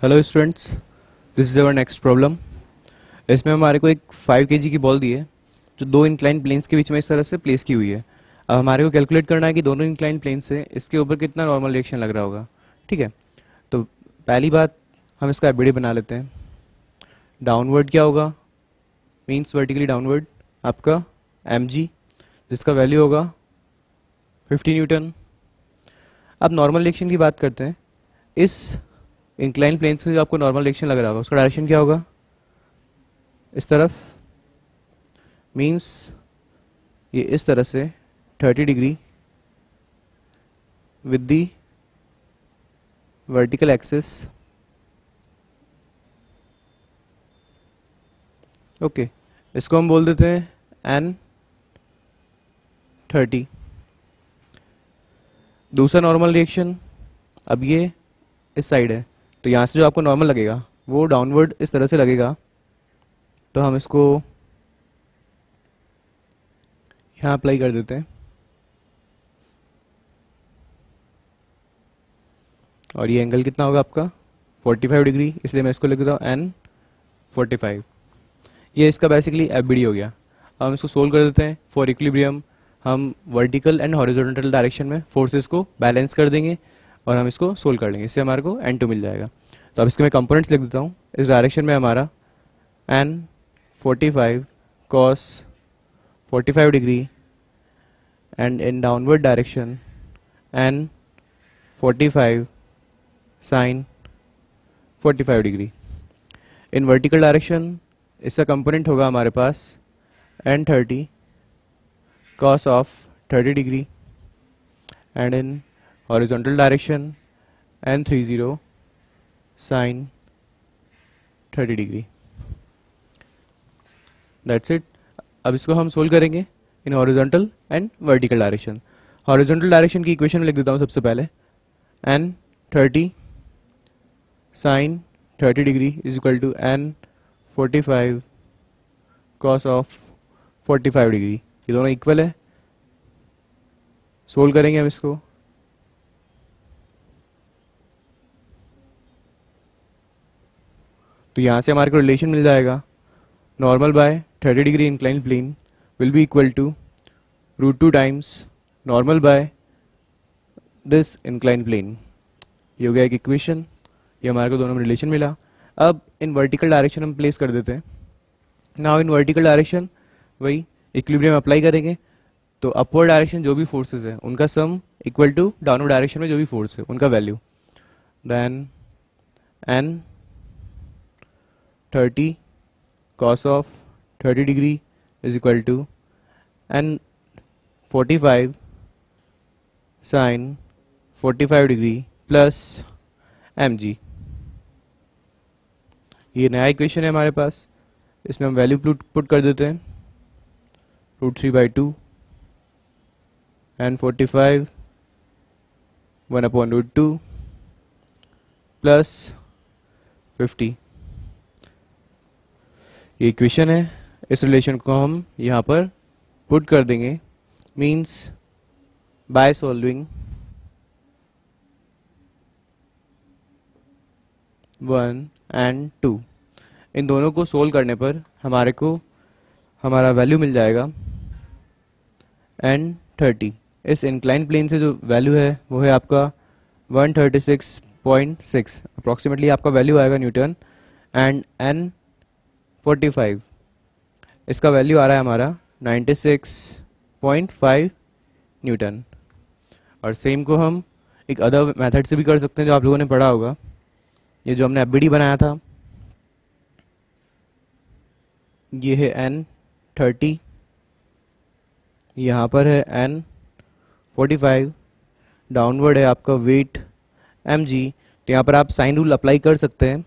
Hello students, this is our next problem. इसमें हमारे को एक 5 kg की बॉल दी है जो दो इंक्लाइन प्लेन्स के बीच में इस तरह से प्लेस की हुई है। अब हमारे को कैलकुलेट करना है कि दोनों इंक्लाइन प्लेन से इसके ऊपर कितना नॉर्मल रिएक्शन लग रहा होगा। ठीक है, तो पहली बात हम इसका एबीडी बना लेते हैं। डाउनवर्ड क्या होगा, मीन्स वर्टिकली डाउनवर्ड आपका mg, जिसका वैल्यू होगा 50 न्यूटन। अब नॉर्मल रिएक्शन की बात करते हैं। इस इंक्लाइन प्लेन से जो आपको नॉर्मल रिएक्शन लग रहा होगा उसका डायरेक्शन क्या होगा, इस तरफ, मीन्स ये इस तरह से 30 degree with the vertical axis. Okay, इसको हम बोल देते हैं N30। दूसरा नॉर्मल रिएक्शन, अब ये इस साइड है तो यहाँ से जो आपको नॉर्मल लगेगा वो डाउनवर्ड इस तरह से लगेगा। तो हम इसको यहाँ अप्लाई कर देते हैं और ये एंगल कितना होगा आपका 45 डिग्री, इसलिए मैं इसको लिख देता हूँ N45। ये इसका बेसिकली एफबीडी हो गया। अब हम इसको सोल्व कर देते हैं। फॉर इक्विलिब्रियम हम वर्टिकल एंड हॉरिजॉन्टल डायरेक्शन में फोर्सेस को बैलेंस कर देंगे और हम इसको सोल्व कर लेंगे, इससे हमारे को N2 मिल जाएगा। तो अब इसके मैं कंपोनेंट्स लिख देता हूँ। इस डायरेक्शन में हमारा N45 cos 45 degree and in downward direction N45 sin 45 degree. In vertical direction इसका कंपोनेंट होगा हमारे पास N30 cos of 30 degree and in horizontal direction N30 sin 30 degree. That's it. अब इसको हम सोल्व करेंगे in horizontal and vertical direction. Horizontal direction की equation में लिख देता हूँ सबसे पहले। N30 sin 30 degree is equal to N45 cos of 45 degree. ये दोनों इक्वल है। सोल्व करेंगे हम इसको। तो यहाँ से हमारे को रिलेशन मिल जाएगा, normal by 30 degree incline plane will be equal to √2 times normal by this incline plane. ये हो गया एक इक्वेशन। ये हमारे को दोनों में रिलेशन मिला। अब इन वर्टिकल डायरेक्शन हम प्लेस कर देते हैं। नाउ इन वर्टिकल डायरेक्शन वही इक्विलिब्रियम अप्लाई करेंगे। तो अपवर्ड डायरेक्शन जो भी फोर्सेस है उनका sum equal to downward direction में जो भी फोर्स है उनका value. Then N30 cos of 30 degree is equal to N45 sin 45 degree plus mg। ये नया इक्वेशन है हमारे पास। इसमें हम वैल्यू पुट कर देते हैं। √3/2 N45 1/√2 प्लस 50। ये इक्वेशन है। इस रिलेशन को हम यहाँ पर पुट कर देंगे। मीन्स बाय सॉल्विंग 1 and 2, इन दोनों को सोल्व करने पर हमारे को हमारा वैल्यू मिल जाएगा N30। इस इंक्लाइन प्लेन से जो वैल्यू है वो है आपका 136.6 अप्रॉक्सीमेटली आपका वैल्यू आएगा न्यूटन। एंड N45 इसका वैल्यू आ रहा है हमारा 96.5 न्यूटन। और सेम को हम एक अदर मेथड से भी कर सकते हैं जो आप लोगों ने पढ़ा होगा। ये जो हमने एफबीडी बनाया था ये है N30, यहाँ पर है N45, डाउनवर्ड है आपका वेट mg। तो यहाँ पर आप साइन रूल अप्लाई कर सकते हैं।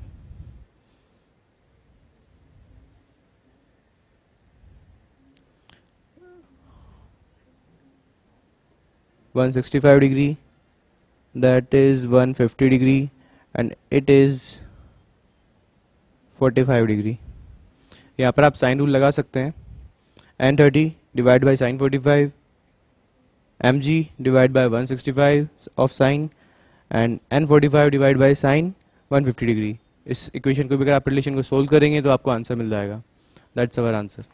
(165 degree) that is 150 degree and it is 45 degree. यहाँ पर आप साइन रूल लगा सकते हैं। N30 divide by sine 45 mg divided by 165 of sine and n45 divided by sine 150 degree. इस इक्वेशन को भी अगर आप रिलेशन को सोल्व करेंगे तो आपको आंसर मिल जाएगा। That's our answer.